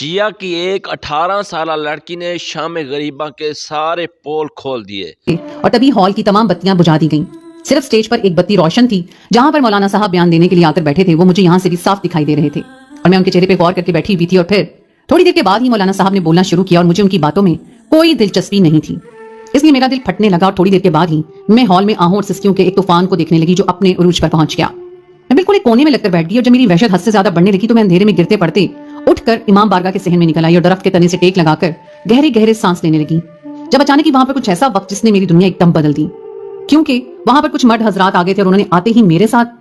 जिया की एक 18 साला लड़की ने शाम गरीबा के सारे पोल खोल दिए। और तभी हॉल की तमाम बत्तियां बुझा दी गईं। सिर्फ स्टेज पर एक बत्ती रोशन थी, जहां पर मौलाना साहब बयान देने के लिए आकर बैठे थे। वो मुझे यहाँ से भी साफ दिखाई दे रहे थे और मैं उनके चेहरे पे गौर करके बैठी हुई थी। और फिर थोड़ी देर के बाद ही मौलाना साहब ने बोलना शुरू किया और मुझे उनकी बातों में कोई दिलचस्पी नहीं थी, इसलिए मेरा दिल फटने लगा। और थोड़ी देर के बाद ही मैं हॉल में आहों और सिसकियों के एक तूफान को देखने लगी जो अपने उरूज पर पहुंच गया। मैं बिल्कुल एक कोने में लगकर बैठ गई और जब मेरी वहशत हद से ज्यादा बढ़ने लगी तो मैं अंधेरे में गिरते पड़ते उठकर इमाम बारगाह के सहन में निकल आई और दरख्त के तने से टेक लगाकर गहरे गहरे सांस लेने लगी। जब अचानक ही वहां पर कुछ ऐसा वक्त जिसने मेरी दुनिया एकदम बदल दी, क्योंकि वहां पर कुछ मर्द हजरात आ गए थे और उन्होंने आते ही मेरे साथ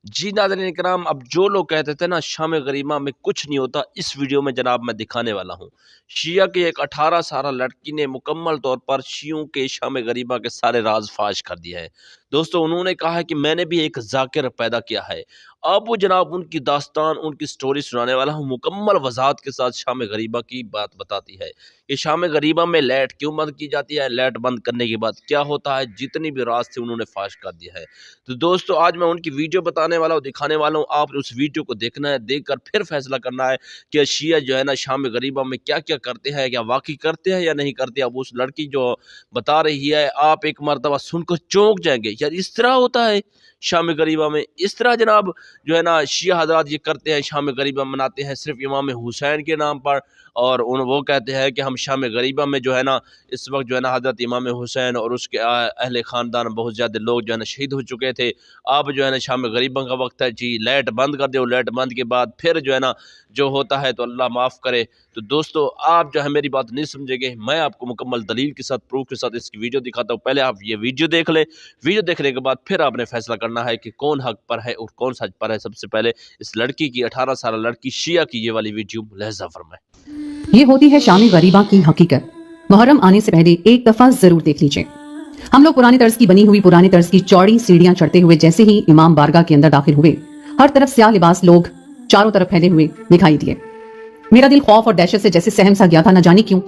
जी नाज़रीन इकराम, अब जो लोग कहते थे ना शाम गरीबा में कुछ नहीं होता, इस वीडियो में जनाब मैं दिखाने वाला हूँ। शिया की एक 18 साला लड़की ने मुकम्मल तौर पर शियों के शाम गरीबा के सारे राज फाश कर दिया है। दोस्तों, उन्होंने कहा है कि मैंने भी एक जाकिर पैदा किया है। अब वो जनाब उनकी दास्तान, उनकी स्टोरी सुनाने वाला हूँ। मुकम्मल वजाहत के साथ शाम गरीबा की बात बताती है कि शाम गरीबा में लाइट क्यों बंद की जाती है, लाइट बंद करने के बाद क्या होता है, जितनी भी राज थे उन्होंने फाश कर दिया है। तो दोस्तों, आज मैं उनकी वीडियो बताने वाला हूँ, दिखाने वाला हूँ। आप उस वीडियो को देखना है, देखकर फिर फैसला करना है कि शिया जो है ना शाम गरीबा में क्या क्या करते हैं, क्या वाकई करते हैं या नहीं करते। अब उस लड़की जो बता रही है, आप एक मरतबा सुनकर चौंक जाएंगे, यार इस तरह होता है शाम गरीबा में, इस तरह जनाब जो है ना शिया हजरात ये करते हैं, शाम गरीबा मनाते हैं सिर्फ इमाम हुसैन के नाम पर। और वो कहते हैं कि हम शाम गरीबा में जो है ना इस वक्त जो है ना हजरत इमाम हुसैन और उसके अहले ख़ानदान बहुत ज़्यादा लोग जो है ना शहीद हो चुके थे। अब जो है ना शाम गरीबा का वक्त है जी, लाइट बंद कर दो। लाइट बंद के बाद फिर जो है ना जो होता है तो अल्लाह माफ़ करे। तो दोस्तों, आप जो है मेरी बात नहीं समझेंगे, मैं आपको मुकम्मल दलील के साथ, प्रूफ के साथ इसकी वीडियो दिखाता हूँ। पहले आप ये वीडियो देख लें, वीडियो देखने के बाद फिर आपने फैसला करना है कि कौन हक पर है और कौन सच पर है। सबसे पहले इस लड़की की 18 साल लड़की शिया की ये वाली वीडियो लहजा फरमाए। ये होती है शाम गरीबा की हकीकत। मुहर्रम आने से पहले एक दफा जरूर देख लीजिए। हम लोग पुराने तर्ज की बनी हुई, पुराने तर्ज की चौड़ी सीढ़ियां चढ़ते हुए जैसे ही इमाम बारगाह के अंदर दाखिल हुए, हर तरफ स्याह लिबास लोग चारों तरफ फैले हुए दिखाई दिए। मेरा दिल खौफ और दहशत से जैसे सहम सा गया था, न जाने क्यों।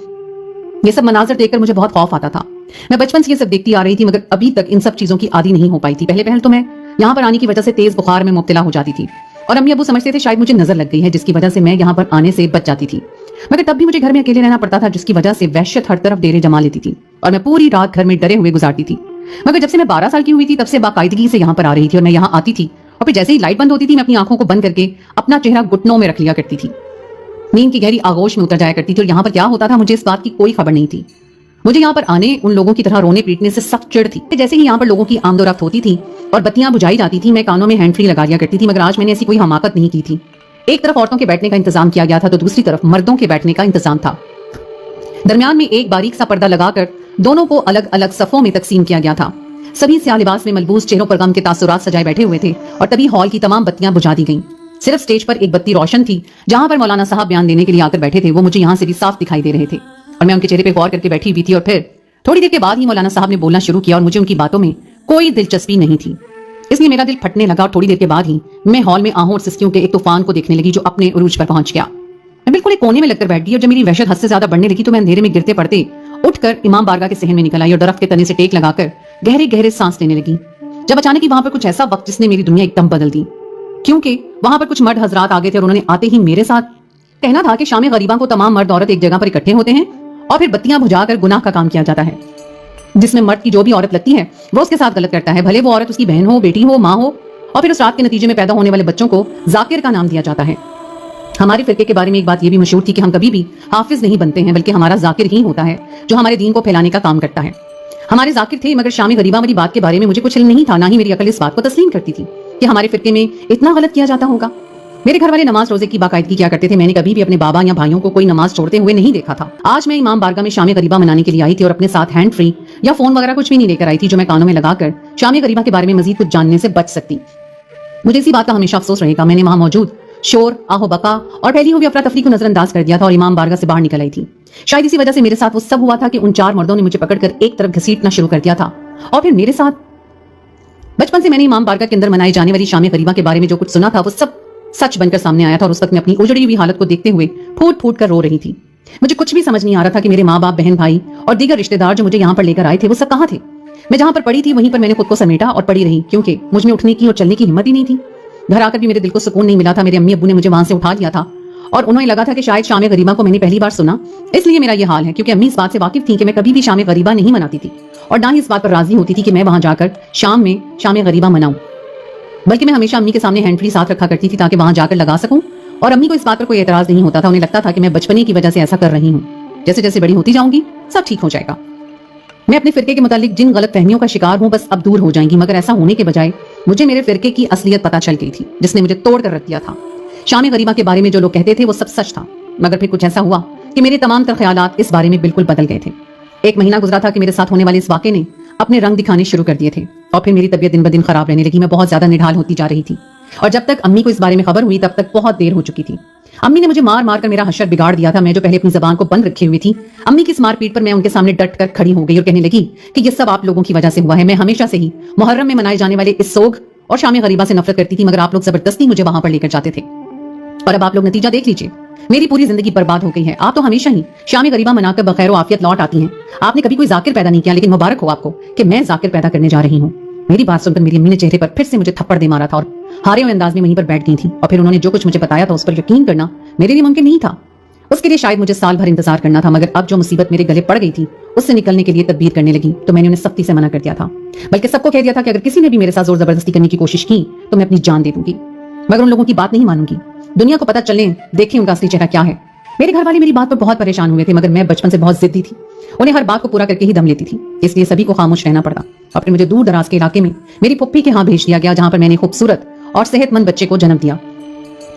ये सब मनाजर देखकर मुझे बहुत खौफ आता था। मैं बचपन से ये सब देखती आ रही थी, मगर अभी तक इन सब चीजों की आदी नहीं हो पाई थी। पहले तो मैं यहाँ पर आने की वजह से तेज बुखार में मुब्तला हो जाती थी और अम्मी अबू समझते थे शायद मुझे नजर लग गई है, जिसकी वजह से मैं यहाँ पर आने से बच जाती थी। मगर तब भी मुझे घर में अकेले रहना पड़ता था, जिसकी वजह से वहशत हर तरफ डेरे जमा लेती थी और मैं पूरी रात घर में डरे हुए गुजारती थी। मगर जब से मैं 12 साल की हुई थी तब से बाकायदगी से यहाँ पर आ रही थी और मैं यहाँ आती थी और फिर जैसे ही लाइट बंद होती थी मैं अपनी आंखों को बंद करके अपना चेहरा घुटनों में रख लिया करती थी, नींद की गहरी आगोश में उतर जाया करती थी। और यहाँ पर क्या होता था मुझे इस बात की कोई खबर नहीं थी। मुझे यहाँ पर आने उन लोगों की तरह रोने पीटने से सख्त चिढ़ थी। जैसे ही यहाँ पर लोगों की आमदोरफ्त होती थी और बत्तियां बुझाई जाती थी, मैं कानों में हैंड फ्री लगा लिया करती थी। मगर आज मैंने ऐसी कोई हमाकत नहीं की थी। एक तरफ औरतों के बैठने का इंतजाम किया गया था तो दूसरी तरफ मर्दों के बैठने का इंतजाम था। दरमियान में एक बारीक सा पर्दा लगाकर दोनों को अलग अलग सफों में तकसीम किया गया था। सभी स्याह लिबास में मलबूस चेहरों पर गम के तासुरात सजाए बैठे हुए थे और तभी हॉल की तमाम बत्तियां बुझा दी गईं। सिर्फ स्टेज पर एक बत्ती रोशन थी, जहां पर मौलाना साहब बयान देने के लिए आकर बैठे थे। वो मुझे यहाँ से भी साफ दिखाई दे रहे थे और मैं उनके चेहरे पे गौर करके बैठी हुई थी। और फिर थोड़ी देर के बाद ही मौलाना साहब ने बोलना शुरू किया और मुझे उनकी बातों में कोई दिलचस्पी नहीं थी, इसलिए मेरा दिल फटने लगा। और थोड़ी देर के बाद ही मैं हॉल में आहों और सिसकियों के एक तूफान को देखने लगी जो अपने उरूज पर पहुंच गया। मैं बिल्कुल एक कोने में लगकर बैठ गई और जब मेरी वहशत हद से ज्यादा बढ़ने लगी तो मैं अंधेरे में गिरते पड़ते उठकर इमाम बारगाह के सहन में निकल आई और दरख्त के तने से टेक लगाकर गहरे गहरे सांस लेने लगी। जब अचानक ही वहां पर कुछ ऐसा वक्त जिसने मेरी दुनिया एकदम बदल दी, क्योंकि वहां पर कुछ मर्द हजरात आ गए थे और उन्होंने आते ही मेरे साथ कहना था कि शाम गरीबा को तमाम मर्द औरत एक जगह पर इकट्ठे होते हैं और फिर बत्तियां बुझाकर गुनाह का काम किया जाता है, जिसमें मर्द की जो भी औरत लगती है वो उसके साथ गलत करता है, भले वो औरत उसकी बहन हो, बेटी हो, माँ हो। और फिर उस रात के नतीजे में पैदा होने वाले बच्चों को जाकिर का नाम दिया जाता है। हमारे फिरके के बारे में एक बात ये भी मशहूर थी कि हम कभी भी हाफिज नहीं बनते हैं, बल्कि हमारा जाकिर ही होता है जो हमारे दीन को फैलाने का काम करता है। हमारे जाकिर थे, मगर शाम गरीबा वाली बात के बारे में मुझे कुछ इल्म नहीं था, ना ही मेरी अकल इस बात को तस्लीम करती थी कि हमारे फिरके में इतना गलत किया जाता होगा। मेरे घर वाले नमाज रोजे की बाकायदगी किया करते थे। मैंने कभी भी अपने बाबा या भाइयों को कोई नमाज छोड़ते हुए नहीं देखा था। आज मैं इमाम बारगाह में शाम गरीबा मनाने के लिए आई थी और अपने साथ हैंड फ्री या फोन वगैरह कुछ भी नहीं लेकर आई थी जो मैं कानों में लगाकर शाम गरीबा के बारे में मजीद कुछ जानने से बच सकती। मुझे इसी बात का हमेशा अफसोस रहेगा, मैंने वहां मौजूद शोर, आहो बका और फैली हुई अफरा तफरी को नजरअंदाज कर दिया था और इमाम बारगाह से बाहर निकल आई थी। शायद इसी वजह से मेरे साथ वो सब हुआ था कि उन 4 मर्दों ने मुझे पकड़कर एक तरफ घसीटना शुरू कर दिया था और फिर मेरे साथ बचपन से मैंने इमाम बारगाह के अंदर मनाई जाने वाली शाम गरीबा के बारे में जो कुछ सुना था वो सब सच बनकर सामने आया था। और उस वक्त मैं अपनी उजड़ी हुई हालत को देखते हुए फूट फूट कर रो रही थी। मुझे कुछ भी समझ नहीं आ रहा था कि मेरे माँ बाप, बहन भाई और दीगर रिश्तेदार जो मुझे यहाँ पर लेकर आए थे वो सब कहाँ थे। मैं जहाँ पर पड़ी थी वहीं पर मैंने खुद को समेटा और पड़ी रही, क्योंकि मुझ में उठने की और चलने की हिम्मत ही नहीं थी। घर आकर भी मेरे दिल को सुकून नहीं मिला था। मेरे अम्मी अब्बू ने मुझे वहां से उठा लिया था और उन्हें लगा था कि शायद शाम गरीबा को मैंने पहली बार सुना, इसलिए मेरा ये हाल है, क्योंकि अम्मी इस बात से वाकिफ थी कि मैं कभी भी शाम गरीबा नहीं मनाती थी और ना ही इस बात पर राजी होती थी कि मैं वहां जाकर शाम में शाम गरीबा मनाऊं, बल्कि मैं हमेशा अम्मी के सामने हैंड फ्री साथ रखा करती थी ताकि वहां जाकर लगा सकूं। और अम्मी को इस बात पर कोई एतराज नहीं होता था, उन्हें लगता था कि मैं बचपने की वजह से ऐसा कर रही हूँ, जैसे जैसे बड़ी होती जाऊंगी सब ठीक हो जाएगा। मैं अपने फिरके के मुतालिक जिन गलत फहमियों का शिकार हूं बस अब दूर हो जाएंगी, मगर ऐसा होने के बजाय मुझे मेरे फिरके की असलियत पता चल गई थी, जिसने मुझे तोड़ कर रख दिया था। शाम गरीबा के बारे में जो लोग कहते थे वो सब सच था, मगर फिर कुछ ऐसा हुआ कि मेरे तमाम तर ख्यालात इस बारे में बिल्कुल बदल गए थे। एक महीना गुजरा था कि मेरे साथ होने वाले इस वाक़े ने अपने रंग दिखाने शुरू कर दिए थे और फिर मेरी तबीयत दिन ब दिन खराब रहने लगी। मैं बहुत ज्यादा निढाल होती जा रही थी और जब तक अम्मी को इस बारे में खबर हुई तब तक बहुत देर हो चुकी थी। अम्मी ने मुझे मार मार कर मेरा हशर बिगाड़ दिया था। मैं जो पहले अपनी जबान को बंद रखे हुई थी, अम्मी की इस मारपीट पर मैं उनके सामने डट कर खड़ी हो गई और कहने लगी कि ये सब आप लोगों की वजह से हुआ है। मैं हमेशा से ही मुहर्रम में मनाए जाने वाले इस सोग और शाम गरीबा से नफरत करती थी, मगर आप लोग जबरदस्ती मुझे वहां पर लेकर जाते थे और अब आप लोग नतीजा देख लीजिए, मेरी पूरी जिंदगी बर्बाद हो गई है। आप तो हमेशा ही शाम गरीबा मनाकर बखैर आफियत लौट आती हैं। आपने कभी कोई जाकिर पैदा नहीं किया, लेकिन मुबारक हो आपको कि मैं जाकिर पैदा करने जा रही हूँ। मेरी बात सुनकर मेरी अम्मी ने चेहरे पर फिर से मुझे थप्पड़ दे मारा था और हारे हुए अंदाज में वहीं पर बैठ गई थी और फिर उन्होंने जो कुछ मुझे बताया था उस पर यकीन करना मेरे लिए मुमकिन नहीं था। उसके लिए शायद मुझे साल भर इंतजार करना था, मगर अब जो मुसीबत मेरे गले पड़ गई थी उससे निकलने के लिए तदबीर करने लगी तो मैंने उन्हें सख्ती से मना कर दिया था, बल्कि सबको कह दिया था कि अगर किसी ने भी मेरे साथ जोर जबरदस्ती करने की कोशिश की तो मैं अपनी जान दे दूंगी, मगर उन लोगों की बात नहीं मानूंगी। दुनिया को पता चलने देखें उनका असली चेहरा क्या है। मेरे घर वाले मेरी बात पर बहुत परेशान हुए थे, मगर मैं बचपन से बहुत जिद्दी थी, उन्हें हर बात को पूरा करके ही दम लेती थी, इसलिए सभी को खामोश रहना पड़ा और फिर मुझे दूर दराज के इलाके में मेरी पुप्पी के यहाँ भेज दिया गया, जहां पर मैंने खूबसूरत और सेहतमंद बच्चे को जन्म दिया।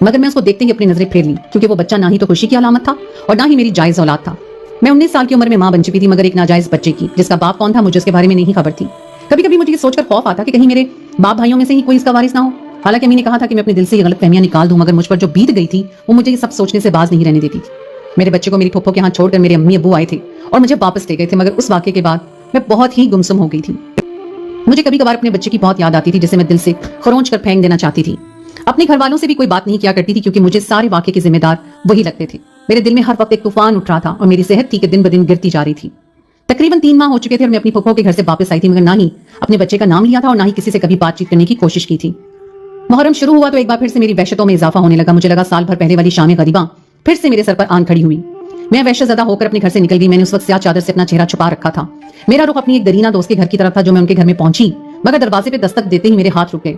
मगर मैं उसको देखते ही अपनी नजरें फेर ली, क्योंकि वो बच्चा ना ही तो खुशी की अलामत था और ना ही मेरी जायज औलाद था। मैं 19 साल की उम्र में मां बन चुकी थी, मगर एक नाजायज बच्चे की, जिसका बाप कौन था मुझे उसके बारे में नहीं खबर थी। कभी कभी मुझे ये सोचकर खौफ आता कि कहीं मेरे बाप भाइयों में से ही कोई इसका वारिस ना हो। हालांकि अम्मी ने कहा था कि मैं अपने दिल से ये गलत फहमियां निकाल दूं, मगर मुझ पर जो बीत गई थी वो मुझे ये सब सोचने से बाज नहीं रहने देती थी। मेरे बच्चे को मेरी फुफ्फो के यहाँ छोड़कर मेरे अम्मी अब्बू आए थे और मुझे वापस ले गए थे, मगर उस वाक़े के बाद मैं बहुत ही गुमसुम हो गई थी। मुझे कभी कभार अपने बच्चे की बहुत याद आती थी, जिसे मैं दिल से खरोंच कर फेंक देना चाहती थी। अपने घर वालों से भी कोई बात नहीं किया करती थी, क्योंकि मुझे सारे वाक़े के जिम्मेदार वही लगते थे। मेरे दिल में हर वक्त एक तूफान उठ रहा था और मेरी सेहत थी कि दिन ब दिन गिरती जा रही थी। तकरीबन 3 माह हो चुके थे और मैं अपनी फुफ्फो के घर से वापस आई थी, मगर ना ही अपने बच्चे का नाम लिया था और ना ही किसी से कभी बातचीत करने की कोशिश की थी। मुहर्रम शुरू हुआ तो एक बार फिर से मेरी वहशतों में इजाफा होने लगा। मुझे लगा साल भर पहले वाली शाम गरीबा फिर से मेरे सर पर आन खड़ी हुई। मैं वहशतज़दा होकर अपने घर से निकल गई। मैंने उस वक्त स्याह चादर से अपना चेहरा छुपा रखा था। मेरा रुख अपनी एक दरीना दोस्त के घर की तरफ था, जो मैं उनके घर में पहुंची, मगर दरवाजे पे दस्तक देते ही मेरे हाथ रुक गए।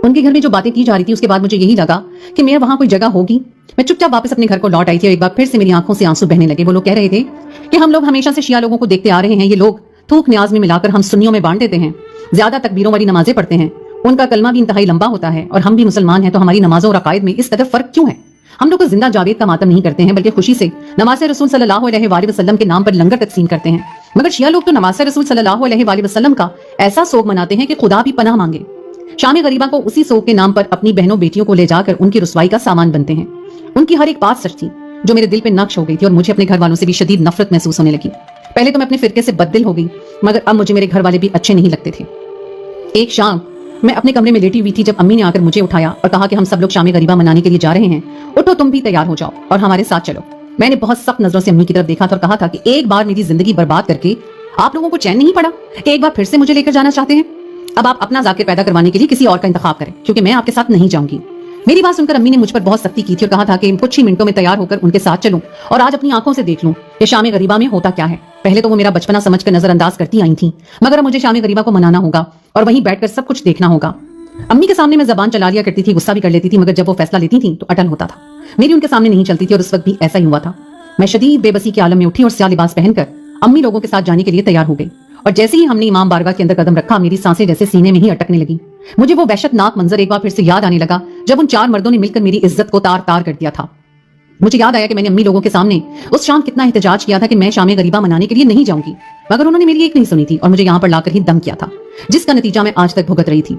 उनके घर में जो बातें की जा रही थी उसके बाद मुझे यही लगा कि मेरा वहां कोई जगह होगी। मैं चुपचाप वापस अपने घर को लौट आई थी और एक बार फिर से मेरी आंखों से आंसू बहने लगे। वो लोग कह रहे थे कि हम लोग हमेशा से शिया लोगों को देखते आ रहे हैं, ये लोग थूक न्याज में मिलाकर हम सुन्नियों में बांट देते हैं, ज्यादा तकबीरों वाली नमाजें पढ़ते हैं, उनका कलमा भी इंतहाई लंबा होता है और हम भी मुसलमान हैं, तो हमारी नमाजों और अकायद में इस कदर फर्क क्यों है? हम लोग जिंदा जावेद का मातम नहीं करते हैं, बल्कि खुशी से नमाज़ रसूल सल्लल्लाहु अलैहि वसल्लम के नाम पर लंगर तकसीम करते हैं, मगर शिया लोग तो नमाज़ रसूल सल्लल्लाहु अलैहि वसल्लम का ऐसा सोग मनाते हैं कि खुदा भी पनाह मांगे। शाम गरीबा को उसी सोग के नाम पर अपनी बहनों बेटियों को ले जाकर उनकी रुसवाई का सामान बनते हैं। उनकी हर एक बात सच थी, जो मेरे दिल पे नक्श हो गई थी और मुझे अपने घर वालों से भी शदीद नफरत महसूस होने लगी। पहले तो मैं अपने फिरके से बददिल हो गई, मगर अब मुझे मेरे घर वाले भी अच्छे नहीं लगते थे। एक शाम मैं अपने कमरे में लेटी हुई थी जब अम्मी ने आकर मुझे उठाया और कहा कि हम सब लोग शाम गरीबा मनाने के लिए जा रहे हैं, उठो तुम भी तैयार हो जाओ और हमारे साथ चलो। मैंने बहुत सख्त नजरों से अम्मी की तरफ देखा था और कहा था कि एक बार मेरी जिंदगी बर्बाद करके आप लोगों को चैन नहीं पड़ा कि एक बार फिर से मुझे लेकर जाना चाहते हैं। अब आप अपना जाकिर पैदा करवाने के लिए किसी और का इंतखाब करें, क्योंकि मैं आपके साथ नहीं जाऊंगी। मेरी बात सुनकर अम्मी ने मुझ पर बहुत सख्ती की थी और कहा था कि कुछ ही मिनटों में तैयार होकर उनके साथ चलूं और आज अपनी आंखों से देख लूं कि शाम गरीबा में होता क्या है। पहले तो वो मेरा बचपना समझकर नजरअंदाज करती आई थी, मगर अब मुझे शाम गरीबा को मनाना होगा और वहीं बैठकर सब कुछ देखना होगा। अम्मी के सामने मैं जबान चला लिया करती थी, गुस्सा भी कर लेती थी, मगर जब वो फैसला लेती थी तो अटल होता था। मेरी उनके सामने नहीं चलती थी और उस वक्त भी ऐसा ही हुआ था। मैं शदीद बेबसी के आलम में उठी और स्याह लिबास पहनकर अम्मी लोगों के साथ जाने के लिए तैयार हो गई और जैसे ही हमने इमाम बारगाह के अंदर कदम रखा, मेरी सांसें जैसे सीने में ही अटकने लगी। मुझे वो वहशतनाक मंजर एक बार फिर से याद आने लगा जब उन 4 मर्दों ने मिलकर मेरी इज्जत को तार तार कर दिया था। मुझे याद आया कि मैंने अम्मी लोगों के सामने उस शाम कितना एहतजाज किया था कि मैं शाम गरीबा मनाने के लिए नहीं जाऊंगी, मगर उन्होंने मेरी एक नहीं सुनी थी और मुझे यहाँ पर लाकर ही दम किया था, जिसका नतीजा मैं आज तक भुगत रही थी।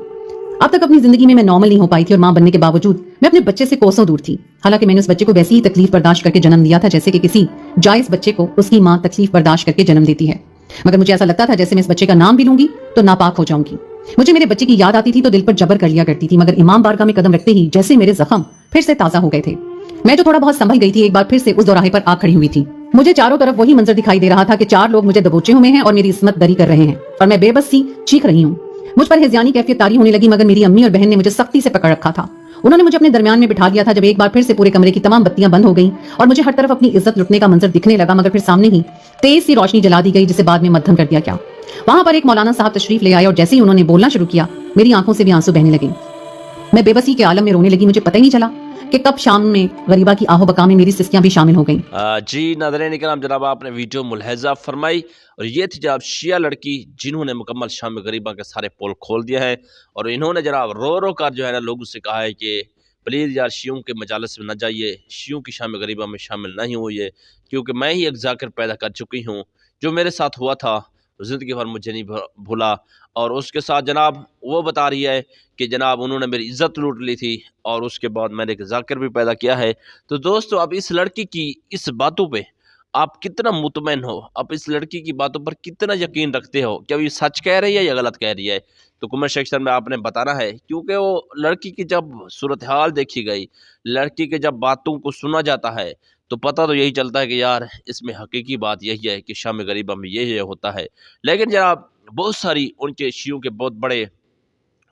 अब तक अपनी जिंदगी में मैं नॉर्मल नहीं हो पाई थी और मां बनने के बावजूद मैं अपने बच्चे से कोसों दूर थी। हालांकि मैंने उस बच्चे को वैसी ही तकलीफ बर्दाश्त करके जन्म दिया था जैसे कि किसी जायज बच्चे को उसकी मां तकलीफ बर्दाश्त करके जन्म देती है, मगर मुझे ऐसा लगता था जैसे मैं इस बच्चे का नाम भी लूंगी तो नापाक हो जाऊंगी। मुझे मेरे बच्चे की याद आती थी तो दिल पर जबर कर लिया करती थी, मगर इमाम बारगाह में कदम रखते ही जैसे मेरे जख्म फिर से ताजा हो गए थे। मैं जो थोड़ा बहुत संभल गई थी, एक बार फिर से उस दोराहे पर आ खड़ी हुई थी। मुझे चारों तरफ वही मंजर दिखाई दे रहा था कि 4 लोग मुझे दबोचे हुए हैं और मेरी इस्मत दरी कर रहे हैं और मैं बेबस सी चीख रही हूँ। मुझ पर हिज़्यानी कैफियत तारी होने लगी, मगर मेरी अम्मी और बहन ने मुझे सख्ती से पकड़ रखा था। उन्होंने मुझे अपने दरमियान में बिठा लिया था जब एक बार फिर से पूरे कमरे की तमाम बत्तियां बंद हो गईं और मुझे हर तरफ अपनी इज्जत लुटने का मंजर दिखने लगा, मगर फिर सामने ही तेज सी रोशनी जला दी गई जिसे बाद में मद्धम कर दिया गया। वहां पर एक मौलाना साहब तशरीफ ले आए और जैसे ही उन्होंने बोलना शुरू किया मेरी आंखों से भी आंसू बहने लगे। मैं बेबसी के आलम में रोने लगी। मुझे पता ही नहीं चला कि कब शाम में गरीबा की आहो बका में मेरी सिस्कियां भी शामिल हो गईं। जी नाज़रीन इकराम, जनाब आपने वीडियो मुलाहिज़ा फरमाई और ये थी जनाब शिया लड़की जिन्होंने मुकम्मल शाम गरीबा के सारे पोल खोल दिया है और इन्होंने जनाब रो रो कर जो है ना लोगों से कहा है कि प्लीज़ यार शियों के मजालिस में न जाइए, शियों की शाम गरीबा में शामिल नहीं होइए, क्योंकि मैं ही एक जाकिर पैदा कर चुकी हूँ। जो मेरे साथ हुआ था ज़िंदगी भर मुझे नहीं भूला। और उसके साथ जनाब वो बता रही है कि जनाब उन्होंने मेरी इज़्ज़त लूट ली थी और उसके बाद मैंने एक जाकिर भी पैदा किया है। तो दोस्तों, अब इस लड़की की इस बातों पे आप कितना मुतमईन हो, आप इस लड़की की बातों पर कितना यकीन रखते हो, क्या ये सच कह रही है या गलत कह रही है? तो कमेंट सेक्शन में आपने बताना है, क्योंकि वो लड़की की जब सूरत हाल देखी गई, लड़की के जब बातों को सुना जाता है तो पता तो यही चलता है कि यार इसमें हकीकी बात यही है कि शाम गरीबा में ये होता है। लेकिन जनाब बहुत सारी उनके शियों के बहुत बड़े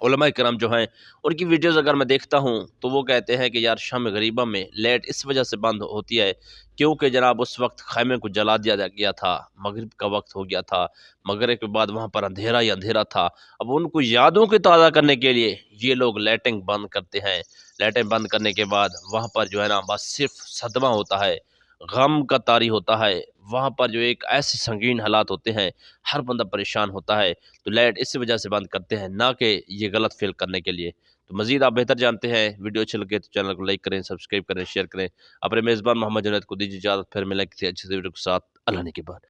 उलमा इकराम जो हैं उनकी वीडियोज़ अगर मैं देखता हूँ तो वो कहते हैं कि यार शाम गरीबा में लाइट इस वजह से बंद होती है क्योंकि जनाब उस वक्त खैमे को जला दिया गया था, मगरिब का वक्त हो गया था, मगरिब के बाद वहाँ पर अंधेरा ही अंधेरा था। अब उनको यादों को ताज़ा करने के लिए ये लोग लाइटिंग बंद करते हैं। लाइटें बंद करने के बाद वहाँ पर जो है ना बस सिर्फ सदमा होता है, गम का तारी होता है। वहाँ पर जो एक ऐसे संगीन हालात होते हैं, हर बंदा परेशान होता है। तो लाइट इस वजह से बंद करते हैं, ना कि ये गलत फ़ील करने के लिए। तो मज़ीद आप बेहतर जानते हैं, वीडियो अच्छी लगे तो चैनल को लाइक करें, सब्सक्राइब करें, शेयर करें। अपने मेज़बान मोहम्मद जुनैद को दीजिए इजाज़त, फिर मिलें किसी अच्छे से वीडियो के साथ। अल्लाह ने के बाद।